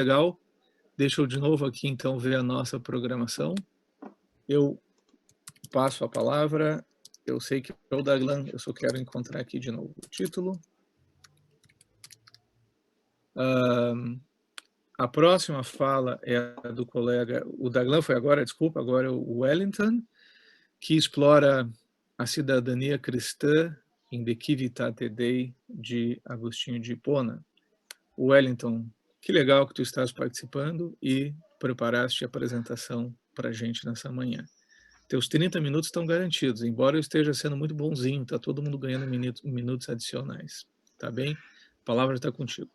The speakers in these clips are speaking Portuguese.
legal. Deixa eu de novo aqui, então, ver a nossa programação. Eu passo a palavra. Eu sei que é o Daglan, eu só quero encontrar aqui de novo o título. A próxima fala é a do colega, o Daglan foi agora, desculpa, agora é o Wellington, que explora a cidadania cristã em De Civitate Dei, de Agostinho de Hipona. Wellington, que legal que tu estás participando e preparaste a apresentação para a gente nessa manhã. Teus 30 minutos estão garantidos, embora eu esteja sendo muito bonzinho, está todo mundo ganhando minutos adicionais. Tá bem? A palavra está contigo.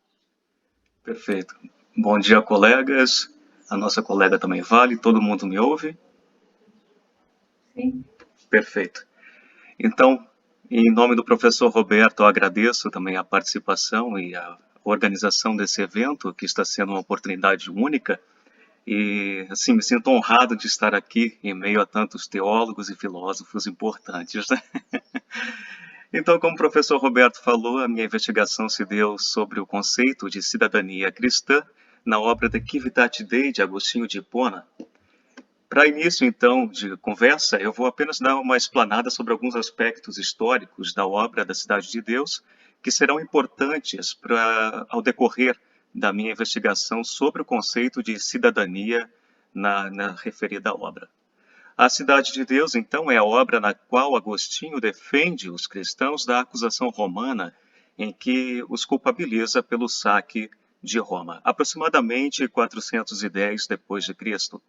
Perfeito. Bom dia, colegas. A nossa colega também vale. Todo mundo me ouve? Sim. Perfeito. Então, em nome do professor Roberto, eu agradeço também a participação e a organização desse evento, que está sendo uma oportunidade única. E, assim, me sinto honrado de estar aqui em meio a tantos teólogos e filósofos importantes, né? Então, como o professor Roberto falou, a minha investigação se deu sobre o conceito de cidadania cristã na obra De Civitate Dei, de Agostinho de Hipona. Para início, então, de conversa, eu vou apenas dar uma explanada sobre alguns aspectos históricos da obra da Cidade de Deus, que serão importantes ao decorrer da minha investigação sobre o conceito de cidadania na referida obra. A Cidade de Deus, então, é a obra na qual Agostinho defende os cristãos da acusação romana em que os culpabiliza pelo saque de Roma, aproximadamente 410 depois de Cristo.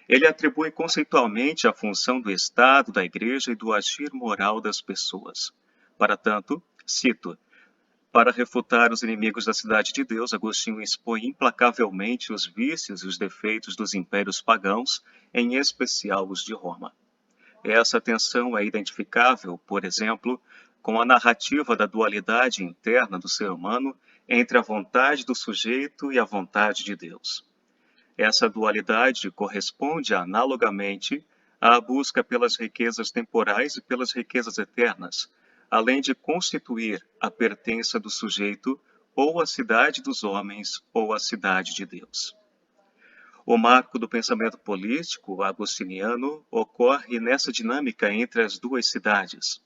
Ele atribui conceitualmente a função do Estado, da Igreja e do agir moral das pessoas. Para tanto, cito, para refutar os inimigos da Cidade de Deus, Agostinho expõe implacavelmente os vícios e os defeitos dos impérios pagãos, em especial os de Roma. Essa tensão é identificável, por exemplo, com a narrativa da dualidade interna do ser humano entre a vontade do sujeito e a vontade de Deus. Essa dualidade corresponde analogamente à busca pelas riquezas temporais e pelas riquezas eternas, além de constituir a pertença do sujeito ou à cidade dos homens ou à cidade de Deus. O marco do pensamento político agostiniano ocorre nessa dinâmica entre as duas cidades.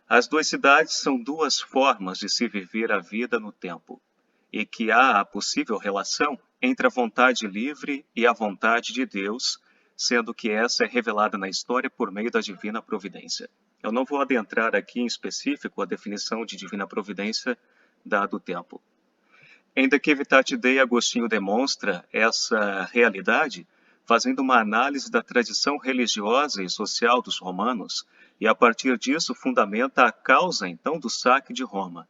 As duas cidades são duas formas de se viver a vida no tempo, e que há a possível relação entre a vontade livre e a vontade de Deus, sendo que essa é revelada na história por meio da divina providência. Eu não vou adentrar aqui em específico a definição de divina providência, dado o tempo. Em De Civitate Dei, Agostinho demonstra essa realidade fazendo uma análise da tradição religiosa e social dos romanos e, a partir disso, fundamenta a causa, então, do saque de Roma.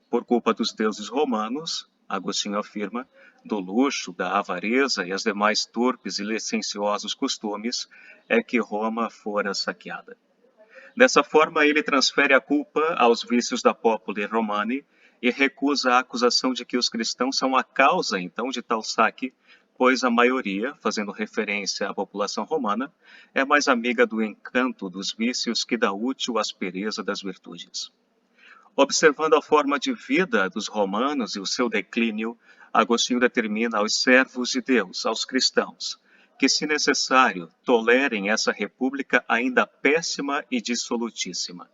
Por culpa dos deuses romanos, Agostinho afirma, do luxo, da avareza e as demais torpes e licenciosos costumes, é que Roma fora saqueada. Dessa forma, ele transfere a culpa aos vícios da populi romani e recusa a acusação de que os cristãos são a causa, então, de tal saque, pois a maioria, fazendo referência à população romana, é mais amiga do encanto dos vícios que da útil aspereza das virtudes. Observando a forma de vida dos romanos e o seu declínio, Agostinho determina aos servos de Deus, aos cristãos, que, se necessário, tolerem essa república ainda péssima e dissolutíssima.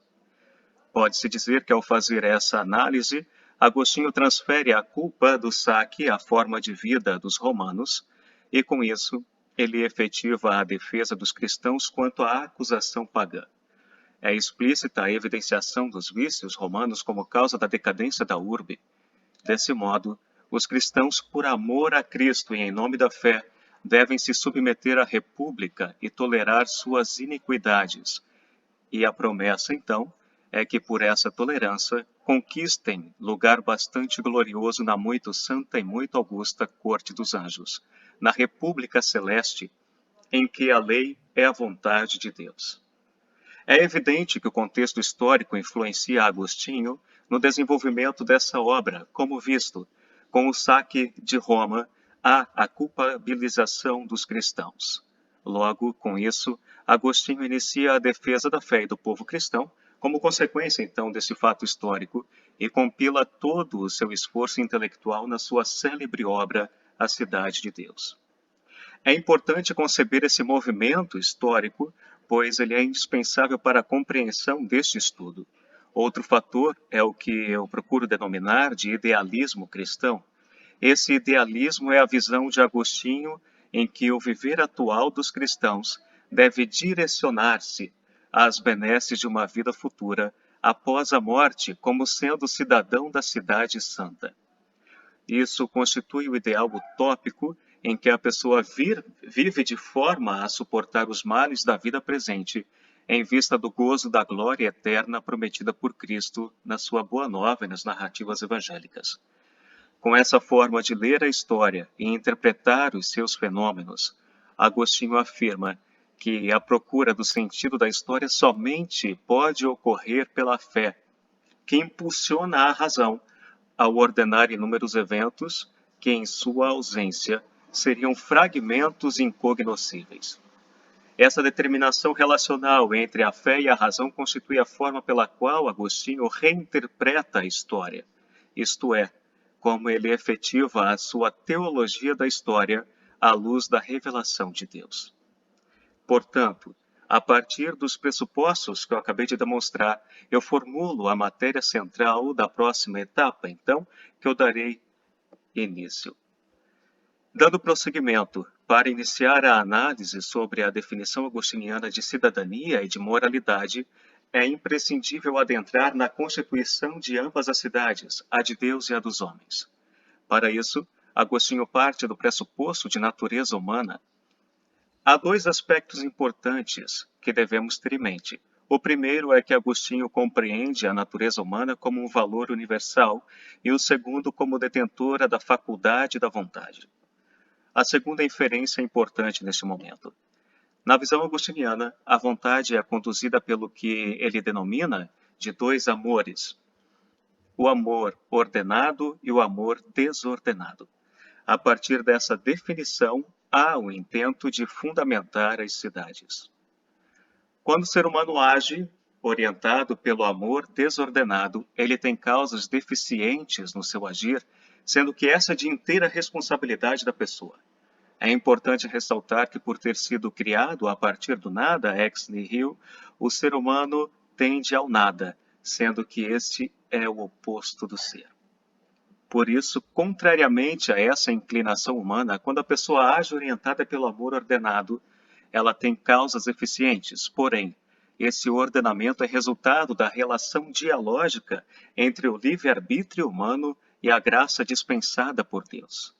Pode-se dizer que, ao fazer essa análise, Agostinho transfere a culpa do saque à forma de vida dos romanos e, com isso, ele efetiva a defesa dos cristãos quanto à acusação pagã. É explícita a evidenciação dos vícios romanos como causa da decadência da urbe. Desse modo, os cristãos, por amor a Cristo e em nome da fé, devem se submeter à república e tolerar suas iniquidades. E a promessa, então, é que por essa tolerância conquistem lugar bastante glorioso na muito santa e muito augusta corte dos anjos, na república celeste, em que a lei é a vontade de Deus. É evidente que o contexto histórico influencia Agostinho no desenvolvimento dessa obra, como visto, com o saque de Roma, há a culpabilização dos cristãos. Logo, com isso, Agostinho inicia a defesa da fé e do povo cristão, como consequência, então, desse fato histórico, e compila todo o seu esforço intelectual na sua célebre obra A Cidade de Deus. É importante conceber esse movimento histórico, pois ele é indispensável para a compreensão deste estudo. Outro fator é o que eu procuro denominar de idealismo cristão. Esse idealismo é a visão de Agostinho em que o viver atual dos cristãos deve direcionar-se às benesses de uma vida futura após a morte como sendo cidadão da cidade santa. Isso constitui o ideal utópico em que a pessoa vive de forma a suportar os males da vida presente, em vista do gozo da glória eterna prometida por Cristo na sua boa nova e nas narrativas evangélicas. Com essa forma de ler a história e interpretar os seus fenômenos, Agostinho afirma que a procura do sentido da história somente pode ocorrer pela fé, que impulsiona a razão ao ordenar inúmeros eventos que, em sua ausência, seriam fragmentos incognoscíveis. Essa determinação relacional entre a fé e a razão constitui a forma pela qual Agostinho reinterpreta a história, isto é, como ele efetiva a sua teologia da história à luz da revelação de Deus. Portanto, a partir dos pressupostos que eu acabei de demonstrar, eu formulo a matéria central da próxima etapa, então, que eu darei início. Dando prosseguimento, para iniciar a análise sobre a definição agostiniana de cidadania e de moralidade, é imprescindível adentrar na constituição de ambas as cidades, a de Deus e a dos homens. Para isso, Agostinho parte do pressuposto de natureza humana. Há dois aspectos importantes que devemos ter em mente. O primeiro é que Agostinho compreende a natureza humana como um valor universal e o segundo como detentora da faculdade da vontade. A segunda inferência é importante neste momento. Na visão agostiniana, a vontade é conduzida pelo que ele denomina de dois amores, o amor ordenado e o amor desordenado. A partir dessa definição, há o intento de fundamentar as cidades. Quando o ser humano age, orientado pelo amor desordenado, ele tem causas deficientes no seu agir, sendo que essa é de inteira responsabilidade da pessoa. É importante ressaltar que, por ter sido criado a partir do nada, ex nihilo, o ser humano tende ao nada, sendo que este é o oposto do ser. Por isso, contrariamente a essa inclinação humana, quando a pessoa age orientada pelo amor ordenado, ela tem causas eficientes. Porém, esse ordenamento é resultado da relação dialógica entre o livre-arbítrio humano e a graça dispensada por Deus.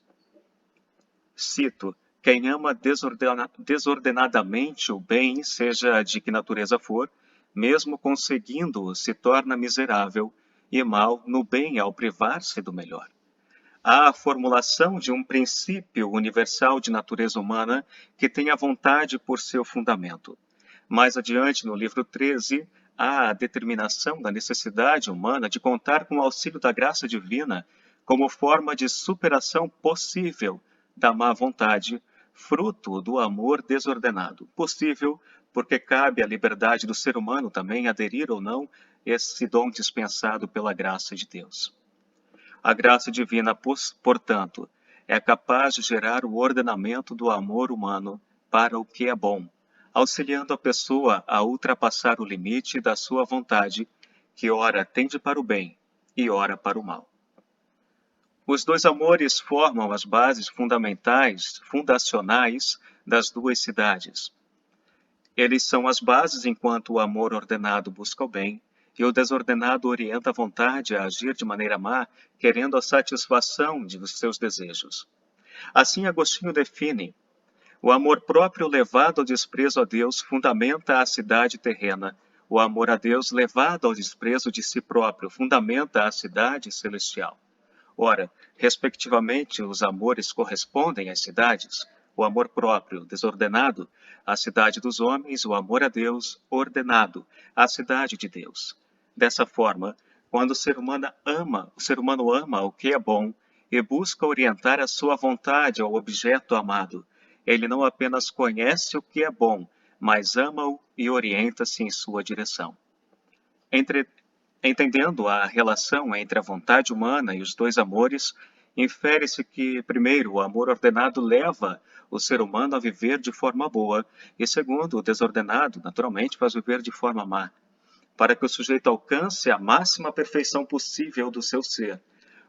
Cito: quem ama desordenadamente o bem, seja de que natureza for, mesmo conseguindo-o, se torna miserável e mal no bem ao privar-se do melhor. Há a formulação de um princípio universal de natureza humana que tem a vontade por seu fundamento. Mais adiante, no livro 13, há a determinação da necessidade humana de contar com o auxílio da graça divina como forma de superação possível da má vontade, fruto do amor desordenado. Possível porque cabe à liberdade do ser humano também aderir ou não esse dom dispensado pela graça de Deus. A graça divina, portanto, é capaz de gerar o ordenamento do amor humano para o que é bom, auxiliando a pessoa a ultrapassar o limite da sua vontade, que ora tende para o bem e ora para o mal. Os dois amores formam as bases fundacionais das duas cidades. Eles são as bases enquanto o amor ordenado busca o bem e o desordenado orienta a vontade a agir de maneira má, querendo a satisfação de seus desejos. Assim, Agostinho define: o amor próprio levado ao desprezo a Deus fundamenta a cidade terrena. O amor a Deus levado ao desprezo de si próprio fundamenta a cidade celestial. Ora, respectivamente, os amores correspondem às cidades. O amor próprio, desordenado, a cidade dos homens; o amor a Deus, ordenado, a cidade de Deus. Dessa forma, quando o ser humano ama o que é bom e busca orientar a sua vontade ao objeto amado, ele não apenas conhece o que é bom, mas ama-o e orienta-se em sua direção. Entendendo a relação entre a vontade humana e os dois amores, infere-se que, primeiro, o amor ordenado leva o ser humano a viver de forma boa, e segundo, o desordenado, naturalmente, faz viver de forma má, para que o sujeito alcance a máxima perfeição possível do seu ser.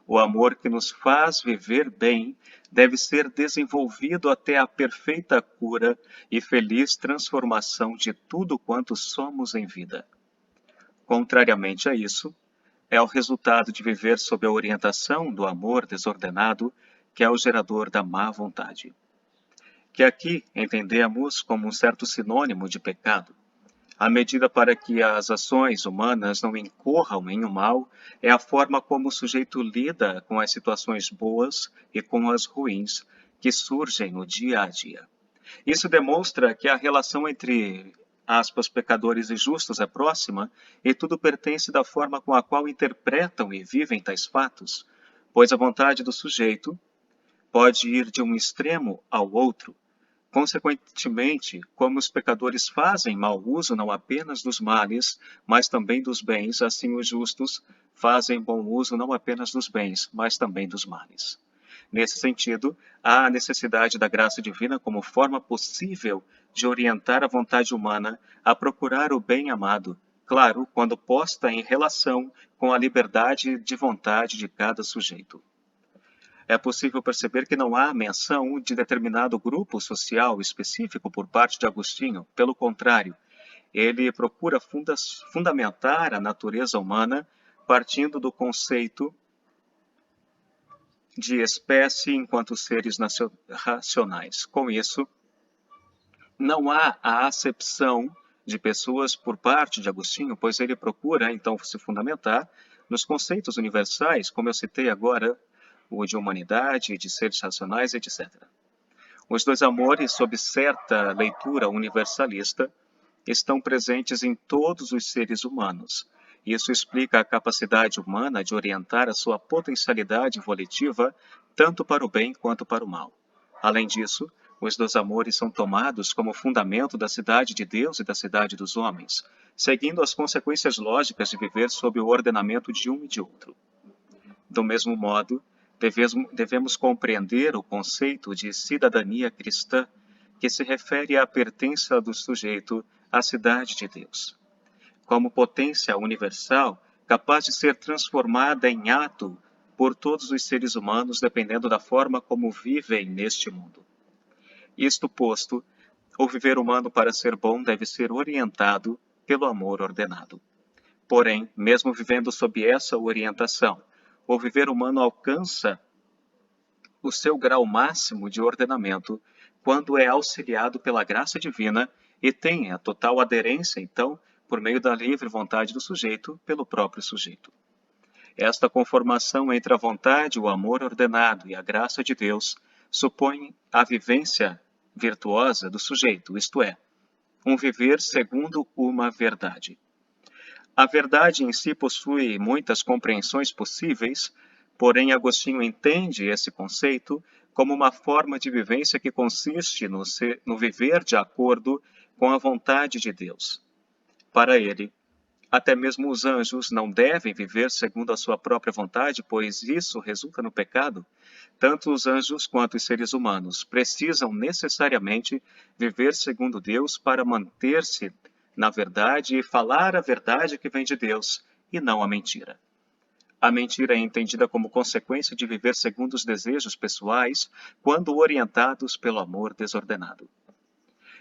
O amor que nos faz viver bem deve ser desenvolvido até a perfeita cura e feliz transformação de tudo quanto somos em vida. Contrariamente a isso, é o resultado de viver sob a orientação do amor desordenado que é o gerador da má vontade, que aqui entendemos como um certo sinônimo de pecado. A medida para que as ações humanas não incorram em o mal é a forma como o sujeito lida com as situações boas e com as ruins que surgem no dia a dia. Isso demonstra que a relação entre, aspas, pecadores e justos é próxima e tudo pertence da forma com a qual interpretam e vivem tais fatos, pois a vontade do sujeito pode ir de um extremo ao outro. Consequentemente, como os pecadores fazem mau uso não apenas dos males, mas também dos bens, assim os justos fazem bom uso não apenas dos bens, mas também dos males. Nesse sentido, há a necessidade da graça divina como forma possível de orientar a vontade humana a procurar o bem amado, claro, quando posta em relação com a liberdade de vontade de cada sujeito. É possível perceber que não há menção de determinado grupo social específico por parte de Agostinho. Pelo contrário, ele procura fundamentar a natureza humana partindo do conceito de espécie enquanto seres racionais. Com isso, não há a acepção de pessoas por parte de Agostinho, pois ele procura, então, se fundamentar nos conceitos universais, como eu citei agora, o de humanidade, de seres racionais, etc. Os dois amores, sob certa leitura universalista, estão presentes em todos os seres humanos. Isso explica a capacidade humana de orientar a sua potencialidade volitiva tanto para o bem quanto para o mal. Além disso, os dois amores são tomados como fundamento da cidade de Deus e da cidade dos homens, seguindo as consequências lógicas de viver sob o ordenamento de um e de outro. Do mesmo modo, devemos compreender o conceito de cidadania cristã, que se refere à pertença do sujeito à cidade de Deus, como potência universal capaz de ser transformada em ato por todos os seres humanos, dependendo da forma como vivem neste mundo. Isto posto, o viver humano para ser bom deve ser orientado pelo amor ordenado. Porém, mesmo vivendo sob essa orientação, o viver humano alcança o seu grau máximo de ordenamento quando é auxiliado pela graça divina e tem a total aderência, então, por meio da livre vontade do sujeito, pelo próprio sujeito. Esta conformação entre a vontade, o amor ordenado e a graça de Deus supõe a vivência virtuosa do sujeito, isto é, um viver segundo uma verdade. A verdade em si possui muitas compreensões possíveis, porém Agostinho entende esse conceito como uma forma de vivência que consiste no viver de acordo com a vontade de Deus. Para ele, até mesmo os anjos não devem viver segundo a sua própria vontade, pois isso resulta no pecado. Tanto os anjos quanto os seres humanos precisam necessariamente viver segundo Deus para manter-se na verdade e falar a verdade que vem de Deus, e não a mentira. A mentira é entendida como consequência de viver segundo os desejos pessoais, quando orientados pelo amor desordenado.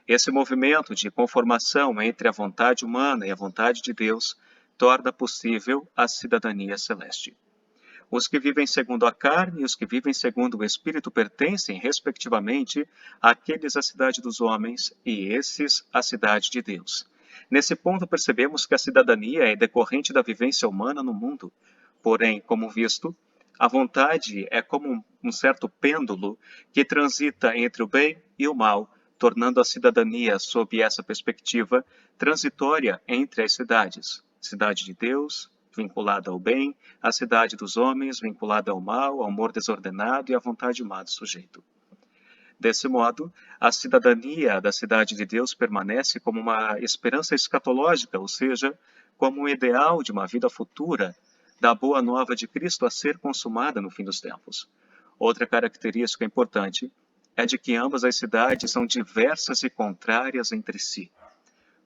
Esse movimento de conformação entre a vontade humana e a vontade de Deus torna possível a cidadania celeste. Os que vivem segundo a carne e os que vivem segundo o Espírito pertencem, respectivamente, àqueles à cidade dos homens e esses à cidade de Deus. Nesse ponto percebemos que a cidadania é decorrente da vivência humana no mundo. Porém, como visto, a vontade é como um certo pêndulo que transita entre o bem e o mal, tornando a cidadania, sob essa perspectiva, transitória entre as cidades. Cidade de Deus, vinculada ao bem, a cidade dos homens, vinculada ao mal, ao amor desordenado e à vontade má do sujeito. Desse modo, a cidadania da cidade de Deus permanece como uma esperança escatológica, ou seja, como um ideal de uma vida futura da boa nova de Cristo a ser consumada no fim dos tempos. Outra característica importante é de que ambas as cidades são diversas e contrárias entre si.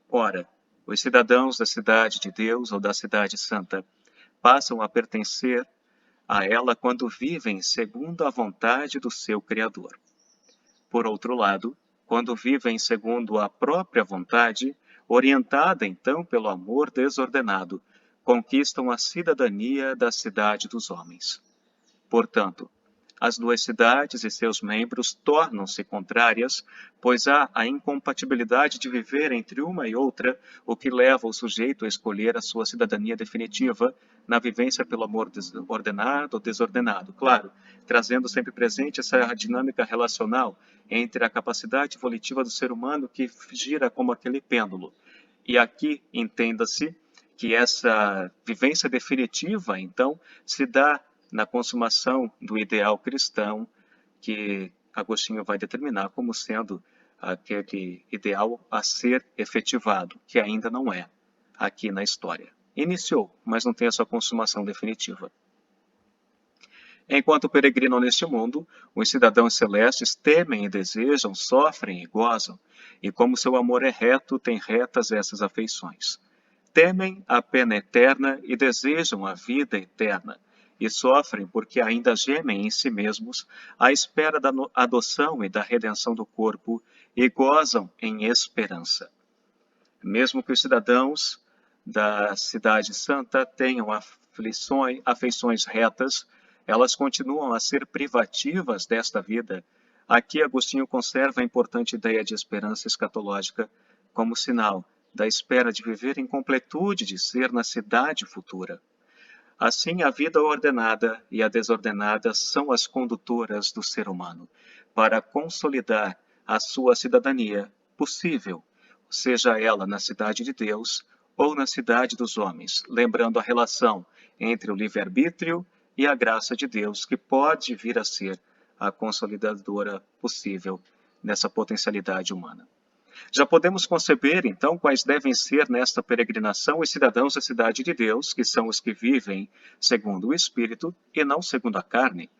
Ora, os cidadãos da cidade de Deus ou da cidade santa passam a pertencer a ela quando vivem segundo a vontade do seu Criador. Por outro lado, quando vivem segundo a própria vontade, orientada então pelo amor desordenado, conquistam a cidadania da cidade dos homens. Portanto, as duas cidades e seus membros tornam-se contrárias, pois há a incompatibilidade de viver entre uma e outra, o que leva o sujeito a escolher a sua cidadania definitiva na vivência pelo amor ordenado ou desordenado. Claro, trazendo sempre presente essa dinâmica relacional entre a capacidade volitiva do ser humano que gira como aquele pêndulo. E aqui, entenda-se que essa vivência definitiva, então, se dá na consumação do ideal cristão que Agostinho vai determinar como sendo aquele ideal a ser efetivado, que ainda não é aqui na história. Iniciou, mas não tem a sua consumação definitiva. Enquanto peregrinam neste mundo, os cidadãos celestes temem e desejam, sofrem e gozam, e como seu amor é reto, têm retas essas afeições. Temem a pena eterna e desejam a vida eterna, e sofrem porque ainda gemem em si mesmos à espera da adoção e da redenção do corpo, e gozam em esperança. Mesmo que os cidadãos da cidade santa tenham afeições retas, elas continuam a ser privativas desta vida. Aqui Agostinho conserva a importante ideia de esperança escatológica como sinal da espera de viver em completude de ser na cidade futura. Assim, a vida ordenada e a desordenada são as condutoras do ser humano para consolidar a sua cidadania possível, seja ela na cidade de Deus ou na cidade dos homens, lembrando a relação entre o livre-arbítrio e a graça de Deus, que pode vir a ser a consolidadora possível nessa potencialidade humana. Já podemos conceber, então, quais devem ser nesta peregrinação os cidadãos da cidade de Deus, que são os que vivem segundo o Espírito e não segundo a carne.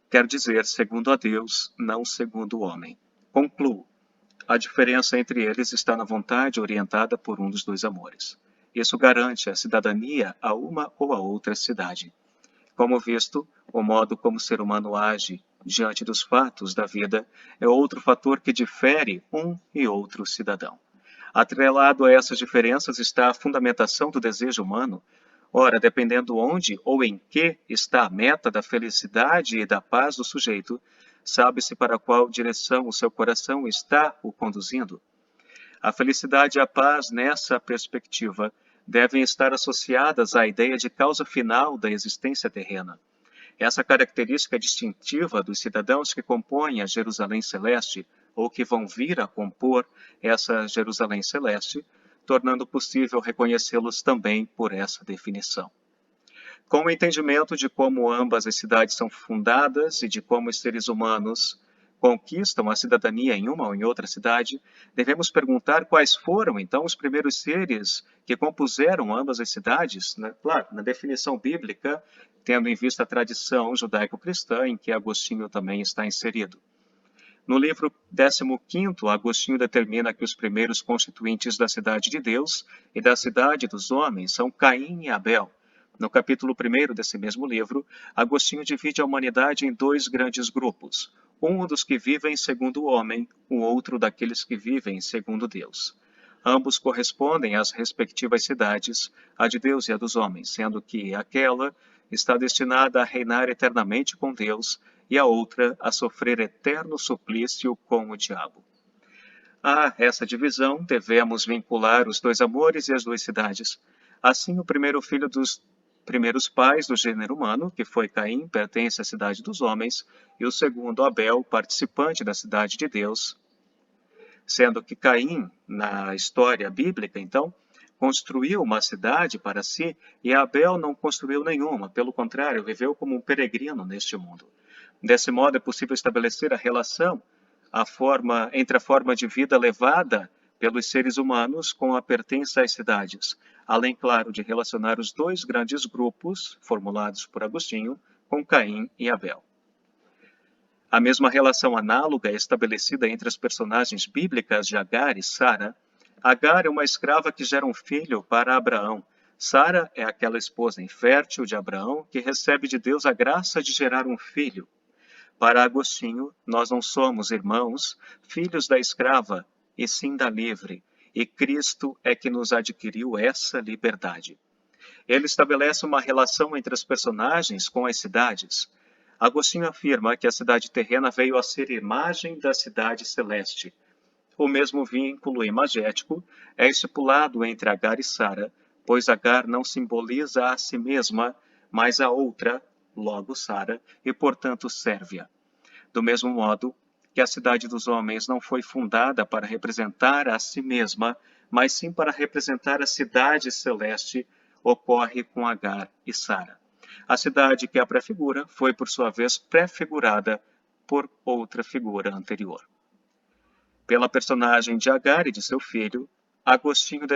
Quer dizer, segundo a Deus, não segundo o homem. Concluo. A diferença entre eles está na vontade orientada por um dos dois amores. Isso garante a cidadania a uma ou a outra cidade. Como visto, o modo como o ser humano age diante dos fatos da vida é outro fator que difere um e outro cidadão. Atrelado a essas diferenças está a fundamentação do desejo humano. Ora, dependendo onde ou em que está a meta da felicidade e da paz do sujeito, sabe-se para qual direção o seu coração está o conduzindo. A felicidade e a paz, nessa perspectiva, devem estar associadas à ideia de causa final da existência terrena. Essa característica distintiva dos cidadãos que compõem a Jerusalém Celeste, ou que vão vir a compor essa Jerusalém Celeste, tornando possível reconhecê-los também por essa definição. Com o entendimento de como ambas as cidades são fundadas e de como os seres humanos conquistam a cidadania em uma ou em outra cidade, devemos perguntar quais foram, então, os primeiros seres que compuseram ambas as cidades, né? Claro, na definição bíblica, tendo em vista a tradição judaico-cristã, em que Agostinho também está inserido. No livro 15º, Agostinho determina que os primeiros constituintes da cidade de Deus e da cidade dos homens são Caim e Abel. No capítulo 1º desse mesmo livro, Agostinho divide a humanidade em dois grandes grupos, um dos que vivem segundo o homem, o outro daqueles que vivem segundo Deus. Ambos correspondem às respectivas cidades, a de Deus e a dos homens, sendo que aquela está destinada a reinar eternamente com Deus e a outra a sofrer eterno suplício com o diabo. A essa divisão devemos vincular os dois amores e as duas cidades. Assim, o primeiro filho dos primeiros pais do gênero humano, que foi Caim, pertence à cidade dos homens, e o segundo, Abel, participante da cidade de Deus, sendo que Caim, na história bíblica, então, construiu uma cidade para si e Abel não construiu nenhuma, pelo contrário, viveu como um peregrino neste mundo. Desse modo, é possível estabelecer a relação entre a forma de vida levada pelos seres humanos com a pertença às cidades, além, claro, de relacionar os dois grandes grupos, formulados por Agostinho, com Caim e Abel. A mesma relação análoga é estabelecida entre as personagens bíblicas de Agar e Sara. Agar é uma escrava que gera um filho para Abraão. Sara é aquela esposa infértil de Abraão que recebe de Deus a graça de gerar um filho. Para Agostinho, nós não somos irmãos, filhos da escrava, e sim da livre, e Cristo é que nos adquiriu essa liberdade. Ele estabelece uma relação entre as personagens com as cidades. Agostinho afirma que a cidade terrena veio a ser imagem da cidade celeste. O mesmo vínculo imagético é estipulado entre Agar e Sara, pois Agar não simboliza a si mesma, mas a outra, logo Sara, e portanto Sérvia. Do mesmo modo que a cidade dos homens não foi fundada para representar a si mesma, mas sim para representar a cidade celeste, ocorre com Agar e Sara. A cidade que a prefigura foi, por sua vez, prefigurada por outra figura anterior. Pela personagem de Agar e de seu filho, Agostinho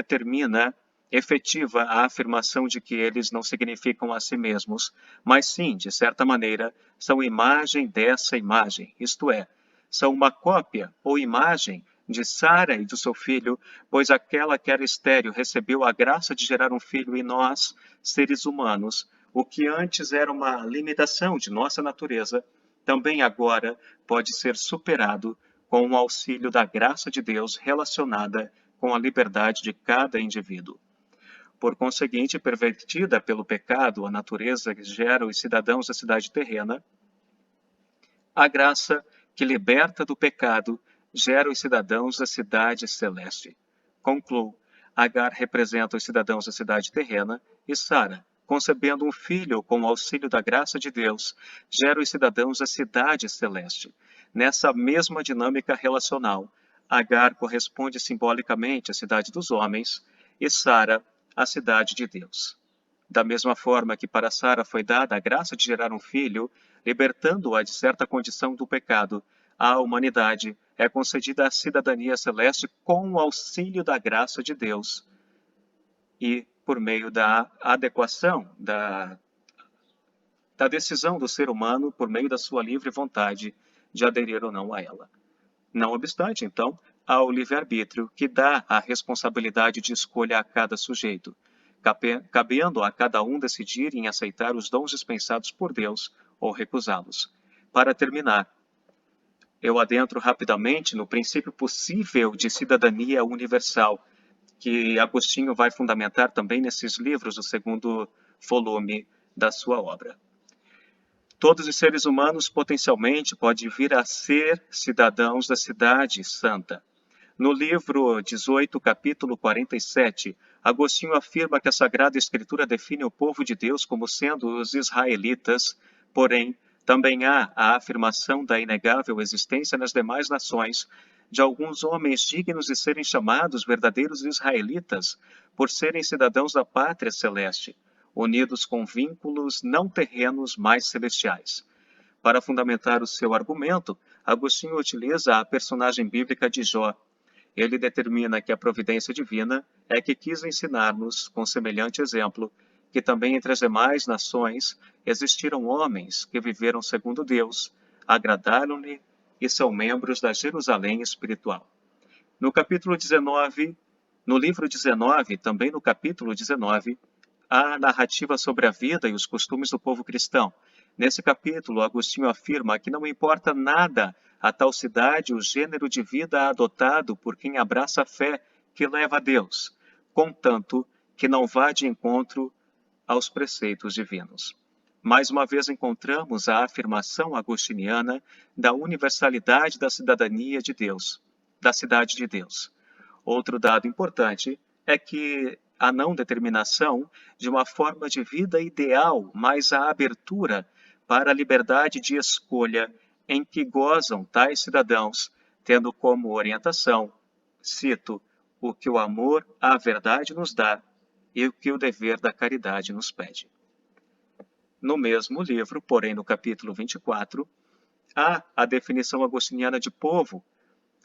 efetiva a afirmação de que eles não significam a si mesmos, mas sim, de certa maneira, são imagem dessa imagem, isto é, são uma cópia ou imagem de Sara e do seu filho, pois aquela que era estéril recebeu a graça de gerar um filho e nós, seres humanos, o que antes era uma limitação de nossa natureza, também agora pode ser superado com o auxílio da graça de Deus relacionada com a liberdade de cada indivíduo. Por conseguinte, pervertida pelo pecado, a natureza que gera os cidadãos da cidade terrena, a graça que liberta do pecado gera os cidadãos da cidade celeste. Concluo, Agar representa os cidadãos da cidade terrena e Sara, concebendo um filho com o auxílio da graça de Deus, gera os cidadãos da cidade celeste. Nessa mesma dinâmica relacional, Agar corresponde simbolicamente à cidade dos homens e Sara à cidade de Deus. Da mesma forma que para Sara foi dada a graça de gerar um filho, libertando-a de certa condição do pecado, à humanidade é concedida a cidadania celeste com o auxílio da graça de Deus e por meio da adequação, da decisão do ser humano por meio da sua livre vontade de aderir ou não a ela. Não obstante, então, há o livre-arbítrio que dá a responsabilidade de escolha a cada sujeito, cabendo a cada um decidir em aceitar os dons dispensados por Deus ou recusá-los. Para terminar, eu adentro rapidamente no princípio possível de cidadania universal, que Agostinho vai fundamentar também nesses livros do segundo volume da sua obra. Todos os seres humanos potencialmente podem vir a ser cidadãos da cidade santa. No livro 18, capítulo 47, Agostinho afirma que a Sagrada Escritura define o povo de Deus como sendo os israelitas, porém, também há a afirmação da inegável existência nas demais nações de alguns homens dignos de serem chamados verdadeiros israelitas, por serem cidadãos da pátria celeste, unidos com vínculos não terrenos, mas celestiais. Para fundamentar o seu argumento, Agostinho utiliza a personagem bíblica de Jó. Ele determina que a providência divina é que quis ensinar-nos, com semelhante exemplo, que também entre as demais nações existiram homens que viveram segundo Deus, agradaram-lhe e são membros da Jerusalém espiritual. No capítulo 19, no livro 19, também no capítulo 19, há a narrativa sobre a vida e os costumes do povo cristão. Nesse capítulo, Agostinho afirma que não importa nada a tal cidade o gênero de vida adotado por quem abraça a fé que leva a Deus, contanto que não vá de encontro aos preceitos divinos. Mais uma vez encontramos a afirmação agostiniana da universalidade da cidadania de Deus, da cidade de Deus. Outro dado importante é que a não determinação de uma forma de vida ideal, mas a abertura para a liberdade de escolha em que gozam tais cidadãos, tendo como orientação, cito, o que o amor à verdade nos dá e o que o dever da caridade nos pede. No mesmo livro, porém no capítulo 24, há a definição agostiniana de povo,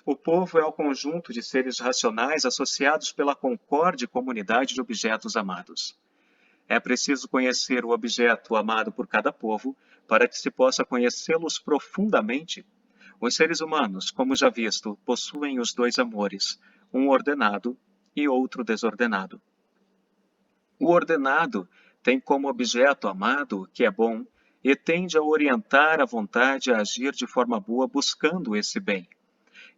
O povo é o conjunto de seres racionais associados pela concorde comunidade de objetos amados. É preciso conhecer o objeto amado por cada povo para que se possa conhecê-los profundamente. Os seres humanos, como já visto, possuem os dois amores, um ordenado e outro desordenado. O ordenado tem como objeto amado, que é bom, e tende a orientar a vontade a agir de forma boa buscando esse bem.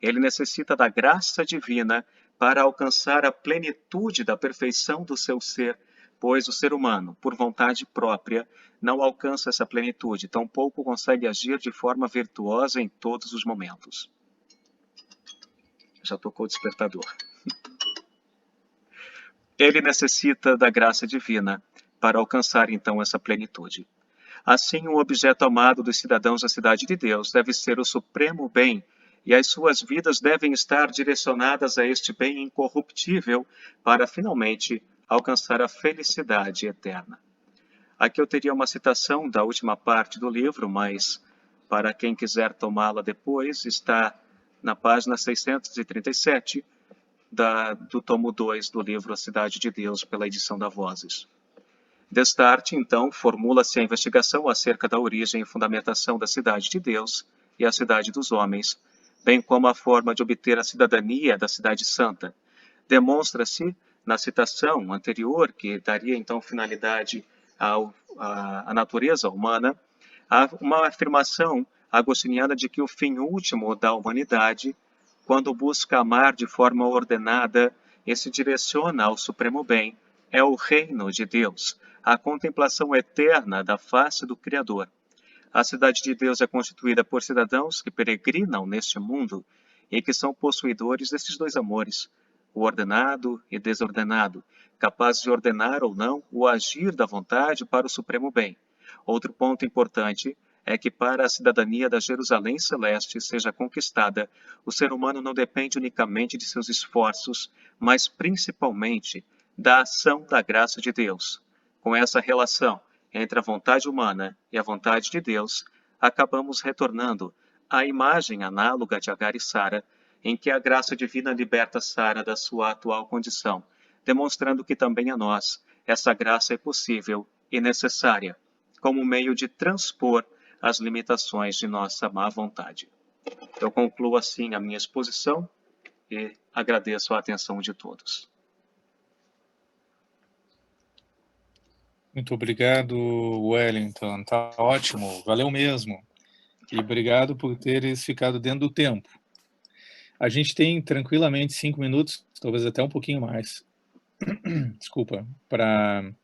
Ele necessita da graça divina para alcançar a plenitude da perfeição do seu ser, pois o ser humano, por vontade própria, não alcança essa plenitude, tampouco consegue agir de forma virtuosa em todos os momentos. Já tocou o despertador. Ele necessita da graça divina para alcançar então essa plenitude. Assim, o objeto amado dos cidadãos da cidade de Deus deve ser o supremo bem, e as suas vidas devem estar direcionadas a este bem incorruptível para finalmente alcançar a felicidade eterna. Aqui eu teria uma citação da última parte do livro, mas para quem quiser tomá-la depois, está na página 637 do tomo 2 do livro A Cidade de Deus, pela edição da Vozes. Destarte, então, formula-se a investigação acerca da origem e fundamentação da cidade de Deus e a cidade dos homens, bem como a forma de obter a cidadania da cidade santa. Demonstra-se, na citação anterior, que daria então finalidade à natureza humana, uma afirmação agostiniana de que o fim último da humanidade, quando busca amar de forma ordenada e se direciona ao supremo bem, é o reino de Deus, a contemplação eterna da face do Criador. A cidade de Deus é constituída por cidadãos que peregrinam neste mundo e que são possuidores desses dois amores, o ordenado e desordenado, capazes de ordenar ou não o agir da vontade para o supremo bem. Outro ponto importante é que para a cidadania da Jerusalém Celeste seja conquistada, o ser humano não depende unicamente de seus esforços, mas principalmente da ação da graça de Deus. Com essa relação entre a vontade humana e a vontade de Deus, acabamos retornando à imagem análoga de Agar e Sara, em que a graça divina liberta Sara da sua atual condição, demonstrando que também a nós essa graça é possível e necessária, como meio de transpor as limitações de nossa má vontade. Eu concluo assim a minha exposição e agradeço a atenção de todos. Muito obrigado, Wellington. Tá ótimo, valeu mesmo. E obrigado por teres ficado dentro do tempo. A gente tem tranquilamente 5 minutos, talvez até um pouquinho mais, desculpa, para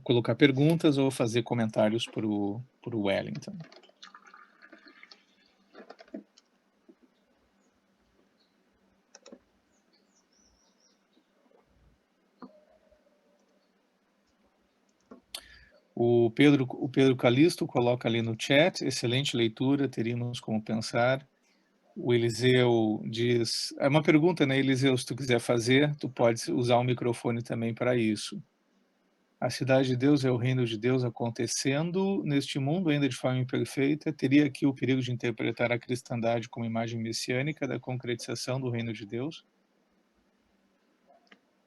colocar perguntas ou fazer comentários para o Wellington. O Pedro Calisto coloca ali no chat, excelente leitura, teríamos como pensar. O Eliseu diz, é uma pergunta, né, Eliseu, se tu quiser fazer, tu pode usar o microfone também para isso. A cidade de Deus é o reino de Deus acontecendo neste mundo ainda de forma imperfeita. Teria aqui o perigo de interpretar a cristandade como imagem messiânica da concretização do reino de Deus?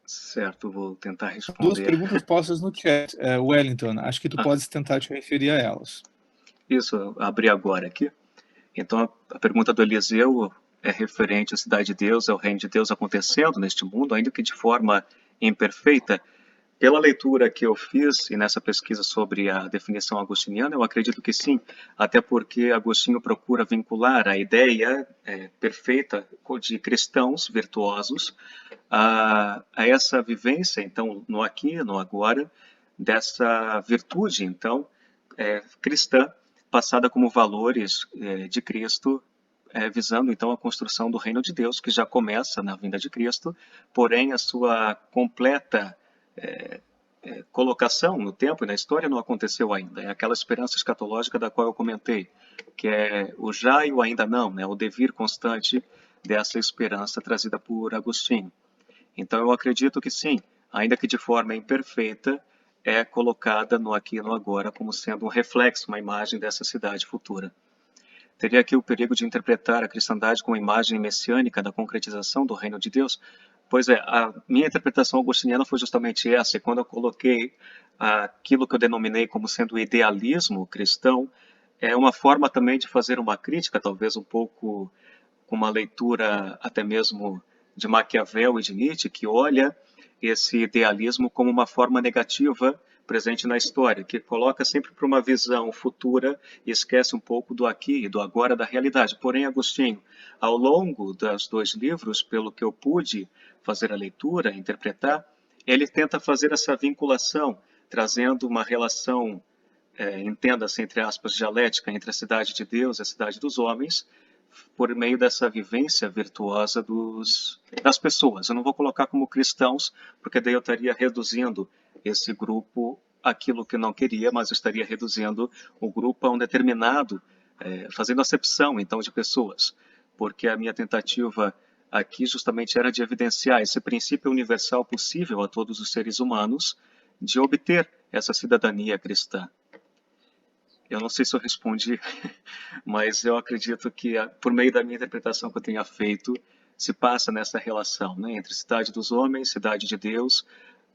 Certo, vou tentar responder. Duas perguntas postas no chat, Wellington. Acho que tu podes tentar te referir a elas. Isso, eu abri agora aqui. Então, a pergunta do Eliseu é referente à cidade de Deus, ao reino de Deus acontecendo neste mundo, ainda que de forma imperfeita. Pela leitura que eu fiz e nessa pesquisa sobre a definição agostiniana, eu acredito que sim, até porque Agostinho procura vincular a ideia perfeita de cristãos virtuosos a essa vivência, então, no aqui, no agora, dessa virtude, então, cristã, passada como valores de Cristo, visando então a construção do reino de Deus, que já começa na vinda de Cristo, porém a sua completa colocação no tempo e na história não aconteceu ainda. É aquela esperança escatológica da qual eu comentei, que é o já e o ainda não, né? O devir constante dessa esperança trazida por Agostinho. Então eu acredito que sim, ainda que de forma imperfeita, é colocada no aqui e no agora como sendo um reflexo, uma imagem dessa cidade futura. teria aqui o perigo de interpretar a cristandade como imagem messiânica da concretização do reino de Deus. Pois é, a minha interpretação augustiniana foi justamente essa, e quando eu coloquei aquilo que eu denominei como sendo o idealismo cristão, é uma forma também de fazer uma crítica, talvez um pouco com uma leitura até mesmo de Maquiavel e de Nietzsche, que olha esse idealismo como uma forma negativa presente na história, que coloca sempre para uma visão futura e esquece um pouco do aqui e do agora da realidade. Porém, Agostinho, ao longo dos 2 livros, pelo que eu pude fazer a leitura, interpretar, ele tenta fazer essa vinculação, trazendo uma relação, entenda-se, entre aspas, dialética entre a cidade de Deus e a cidade dos homens, por meio dessa vivência virtuosa das pessoas. Eu não vou colocar como cristãos, porque daí eu estaria reduzindo esse grupo àquilo que não queria, mas eu estaria reduzindo o grupo a um determinado, fazendo acepção, então, de pessoas. Porque a minha tentativa aqui justamente era de evidenciar esse princípio universal possível a todos os seres humanos de obter essa cidadania cristã. Eu não sei se eu respondi, mas eu acredito que, por meio da minha interpretação que eu tenha feito, se passa nessa relação, né, entre cidade dos homens, cidade de Deus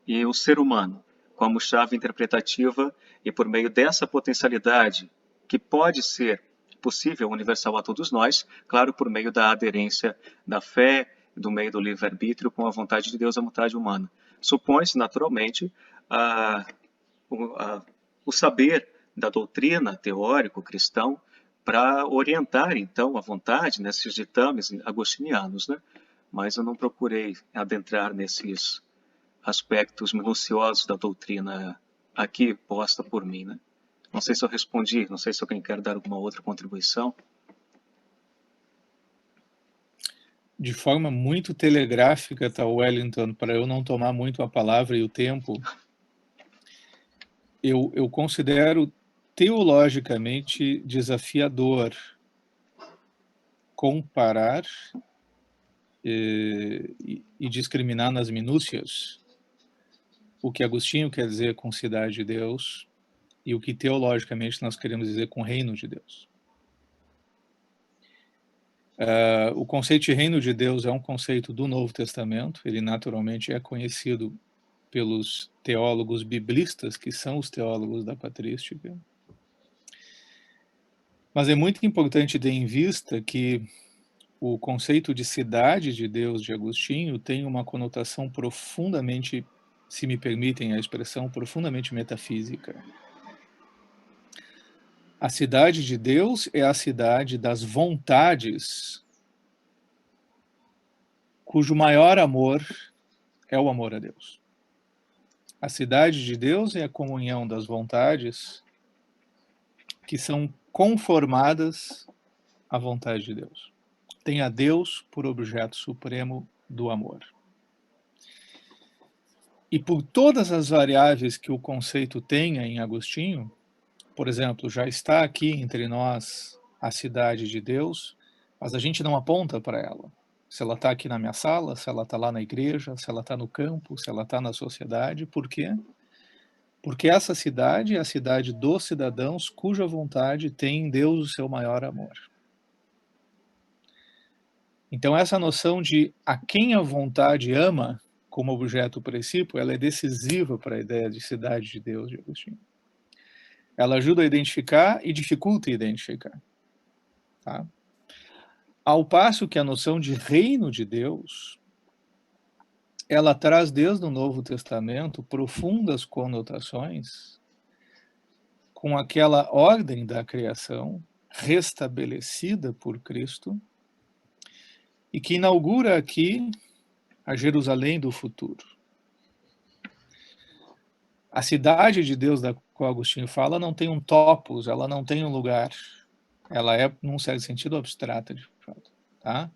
e o ser humano, como chave interpretativa, e por meio dessa potencialidade, que pode ser possível, universal a todos nós, claro, por meio da aderência da fé, do meio do livre-arbítrio com a vontade de Deus, a vontade humana. Supõe-se, naturalmente, o saber da doutrina teórico cristão para orientar, então, a vontade nesses ditames agostinianos, né? Mas eu não procurei adentrar nesses aspectos minuciosos da doutrina aqui posta por mim, né? Não sei se eu respondi, não sei se alguém quer dar alguma outra contribuição. De forma muito telegráfica, tá, Wellington, para eu não tomar muito a palavra e o tempo, eu considero teologicamente desafiador comparar e discriminar nas minúcias o que Agostinho quer dizer com cidade de Deus e o que teologicamente nós queremos dizer com reino de Deus. O conceito de reino de Deus é um conceito do Novo Testamento, ele naturalmente é conhecido pelos teólogos biblistas, que são os teólogos da patrística. Mas é muito importante ter em vista que o conceito de cidade de Deus de Agostinho tem uma conotação profundamente, se me permitem a expressão, profundamente metafísica. A cidade de Deus é a cidade das vontades, cujo maior amor é o amor a Deus. A cidade de Deus é a comunhão das vontades que são conformadas à vontade de Deus. Tem a Deus por objeto supremo do amor. E por todas as variáveis que o conceito tenha em Agostinho, por exemplo, já está aqui entre nós a cidade de Deus, mas a gente não aponta para ela. Se ela está aqui na minha sala, se ela está lá na igreja, se ela está no campo, se ela está na sociedade, por quê? Porque essa cidade é a cidade dos cidadãos cuja vontade tem em Deus o seu maior amor. Então essa noção de a quem a vontade ama como objeto princípio, ela é decisiva para a ideia de cidade de Deus de Agostinho. Ela ajuda a identificar e dificulta a identificar. Tá? Ao passo que a noção de reino de Deus, ela traz desde o Novo Testamento profundas conotações com aquela ordem da criação restabelecida por Cristo e que inaugura aqui a Jerusalém do futuro. A cidade de Deus da qual Agostinho fala não tem um topos, ela não tem um lugar. Ela é, num certo sentido, abstrata, de fato. Tá?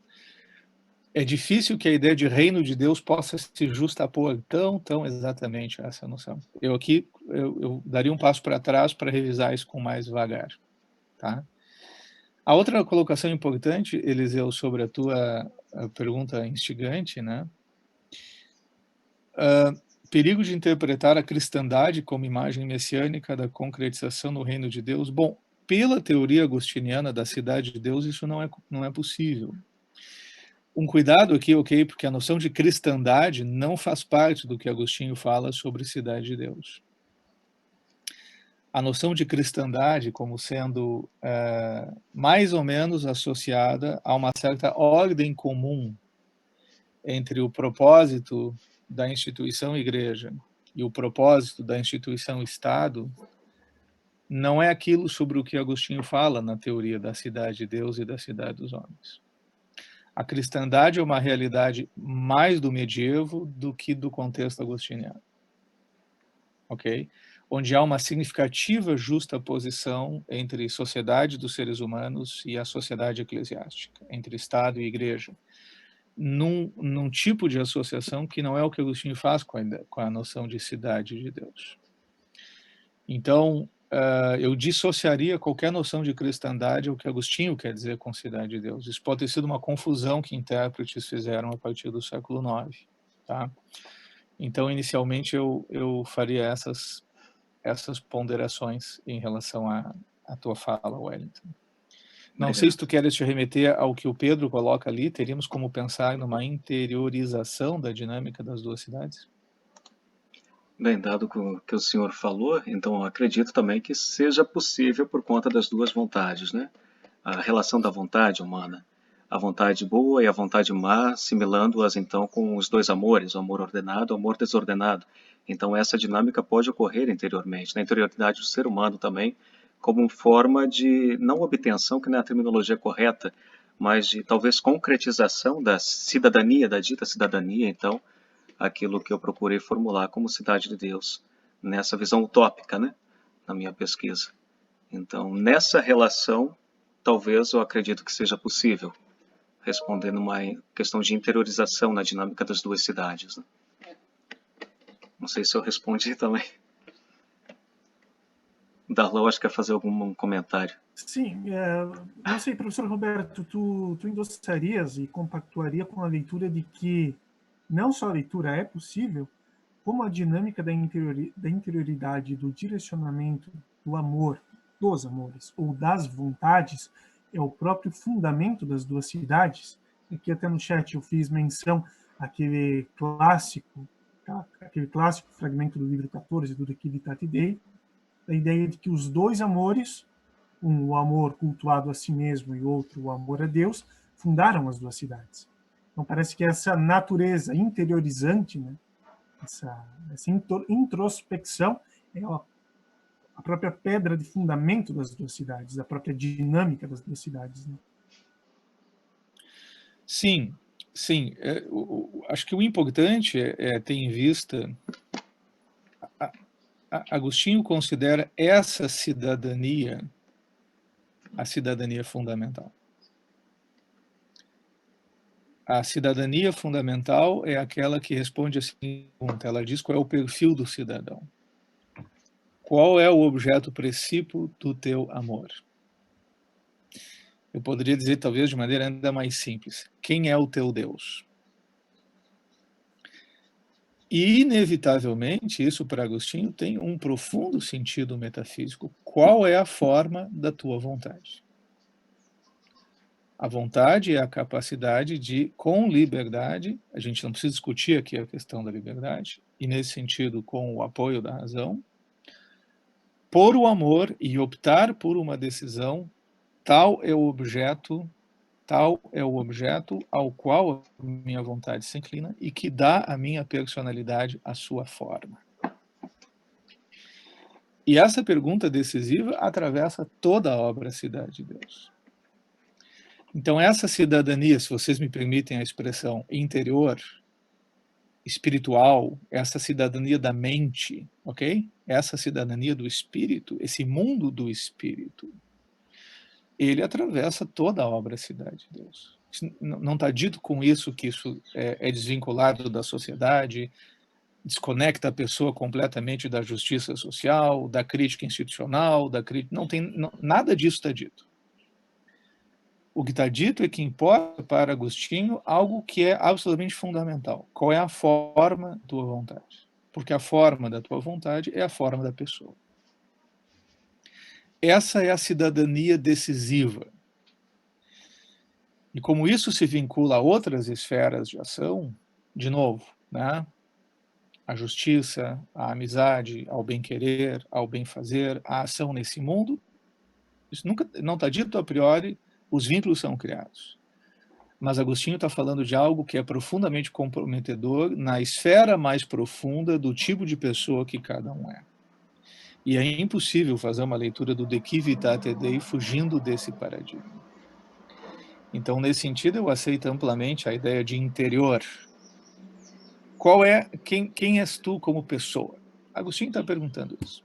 É difícil que a ideia de reino de Deus possa se justapor tão exatamente a essa noção. Eu aqui eu daria um passo para trás para revisar isso com mais vagar. Tá? A outra colocação importante, Eliseu, sobre a tua pergunta instigante, né? Perigo de interpretar a cristandade como imagem messiânica da concretização no reino de Deus. Bom, pela teoria agostiniana da cidade de Deus, isso não é possível. Um cuidado aqui, ok, porque a noção de cristandade não faz parte do que Agostinho fala sobre cidade de Deus. A noção de cristandade como sendo mais ou menos associada a uma certa ordem comum entre o propósito da instituição igreja e o propósito da instituição Estado, não é aquilo sobre o que Agostinho fala na teoria da cidade de Deus e da cidade dos homens. A cristandade é uma realidade mais do medievo do que do contexto agostiniano. Ok? Onde há uma significativa justaposição entre sociedade dos seres humanos e a sociedade eclesiástica, entre Estado e Igreja, num tipo de associação que não é o que Agostinho faz com a noção de cidade de Deus. Então, eu dissociaria qualquer noção de cristandade ao que Agostinho quer dizer com cidade de Deus. Isso pode ter sido uma confusão que intérpretes fizeram a partir do século IX. Tá? Então, inicialmente, eu faria essas ponderações em relação à tua fala, Wellington. Não sei se tu queres te remeter ao que o Pedro coloca ali, teríamos como pensar numa interiorização da dinâmica das duas cidades? Bem, dado o que o senhor falou, então acredito também que seja possível por conta das duas vontades, né? A relação da vontade humana, a vontade boa e a vontade má, assimilando-as então com os dois amores, o amor ordenado e o amor desordenado. Então essa dinâmica pode ocorrer interiormente, na interioridade do ser humano também, como forma de, não obtenção, que não é a terminologia correta, mas de talvez concretização da cidadania, da dita cidadania, então, aquilo que eu procurei formular como cidade de Deus, nessa visão utópica, né, na minha pesquisa. Então, nessa relação, talvez eu acredito que seja possível, respondendo uma questão de interiorização na dinâmica das duas cidades. Né? Não sei se eu respondi também. Darlan, acho que quer fazer algum comentário. Sim, não sei, professor Roberto, tu endossarias e compactuaria com a leitura de que não só a leitura é possível, como a dinâmica da interioridade, do direcionamento, do amor, dos amores ou das vontades é o próprio fundamento das duas cidades. Aqui até no chat eu fiz menção àquele clássico fragmento do livro 14 do De Civitate Dei, a ideia de que os dois amores, um o amor cultuado a si mesmo e outro o amor a Deus, fundaram as duas cidades. Então parece que essa natureza interiorizante, né, essa introspecção é a própria pedra de fundamento das duas cidades, a própria dinâmica das duas cidades. Né? Sim, sim. Acho que o importante é ter em vista... Agostinho considera essa cidadania a cidadania fundamental. A cidadania fundamental é aquela que responde a seguinte pergunta. Ela diz qual é o perfil do cidadão. Qual é o objeto precípuo do teu amor? Eu poderia dizer, talvez, de maneira ainda mais simples. Quem é o teu Deus? E, inevitavelmente, isso para Agostinho tem um profundo sentido metafísico. Qual é a forma da tua vontade? A vontade é a capacidade de, com liberdade, a gente não precisa discutir aqui a questão da liberdade, e nesse sentido, com o apoio da razão, por o amor e optar por uma decisão, tal é o objeto ao qual a minha vontade se inclina e que dá à minha personalidade a sua forma. E essa pergunta decisiva atravessa toda a obra Cidade de Deus. Então, essa cidadania, se vocês me permitem a expressão interior, espiritual, essa cidadania da mente, ok? Essa cidadania do espírito, esse mundo do espírito, ele atravessa toda a obra Cidade de Deus. Não está dito com isso que isso é desvinculado da sociedade, desconecta a pessoa completamente da justiça social, da crítica institucional, nada disso está dito. O que está dito é que importa para Agostinho algo que é absolutamente fundamental. Qual é a forma da tua vontade? Porque a forma da tua vontade é a forma da pessoa. Essa é a cidadania decisiva. E como isso se vincula a outras esferas de ação, de novo, né? A justiça, a amizade, ao bem-querer, ao bem-fazer, a ação nesse mundo, isso nunca não está dito a priori, os vínculos são criados. Mas Agostinho está falando de algo que é profundamente comprometedor na esfera mais profunda do tipo de pessoa que cada um é. E é impossível fazer uma leitura do De Civitate Dei fugindo desse paradigma. Então, nesse sentido, eu aceito amplamente a ideia de interior. Qual é, quem és tu como pessoa? Agostinho está perguntando isso.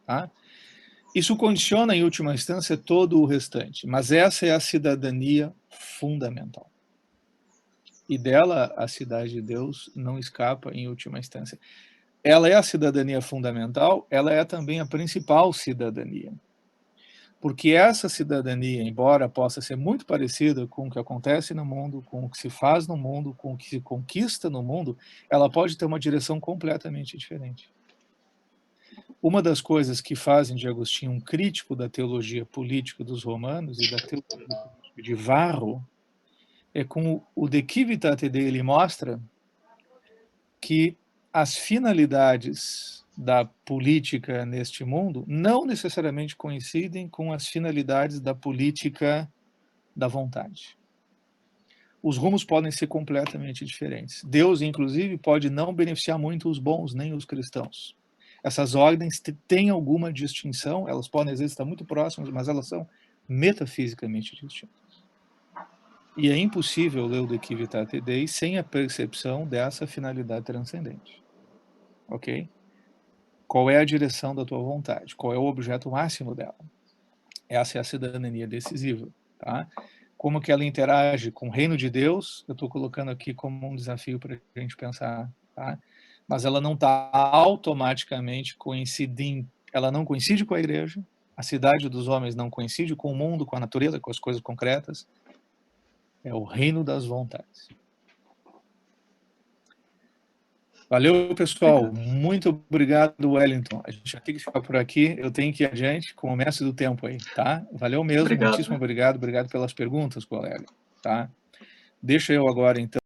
Tá? Isso condiciona, em última instância, todo o restante, mas essa é a cidadania fundamental. E dela, a cidade de Deus não escapa, em última instância. Ela é a cidadania fundamental, ela é também a principal cidadania. Porque essa cidadania, embora possa ser muito parecida com o que acontece no mundo, com o que se faz no mundo, com o que se conquista no mundo, ela pode ter uma direção completamente diferente. Uma das coisas que fazem de Agostinho um crítico da teologia política dos romanos e da teologia política de Varro é com o De Civitate Dei ele mostra que as finalidades da política neste mundo não necessariamente coincidem com as finalidades da política da vontade. Os rumos podem ser completamente diferentes. Deus, inclusive, pode não beneficiar muito os bons, nem os cristãos. Essas ordens têm alguma distinção, elas podem, às vezes, estar muito próximas, mas elas são metafisicamente distintas. E é impossível ler o De Civitate Dei sem a percepção dessa finalidade transcendente. Ok? Qual é a direção da tua vontade? Qual é o objeto máximo dela? Essa é a cidadania decisiva. Tá? Como que ela interage com o reino de Deus, eu estou colocando aqui como um desafio para a gente pensar. Tá? Mas ela não está automaticamente coincidindo, ela não coincide com a igreja, a cidade dos homens não coincide com o mundo, com a natureza, com as coisas concretas. É o reino das vontades. Valeu, pessoal. Muito obrigado, Wellington. A gente já tem que ficar por aqui. Eu tenho que ir adiante com o mestre do tempo aí, tá? Valeu mesmo. Obrigado. Muitíssimo obrigado. Obrigado pelas perguntas, colega. Tá? Deixa eu agora, então.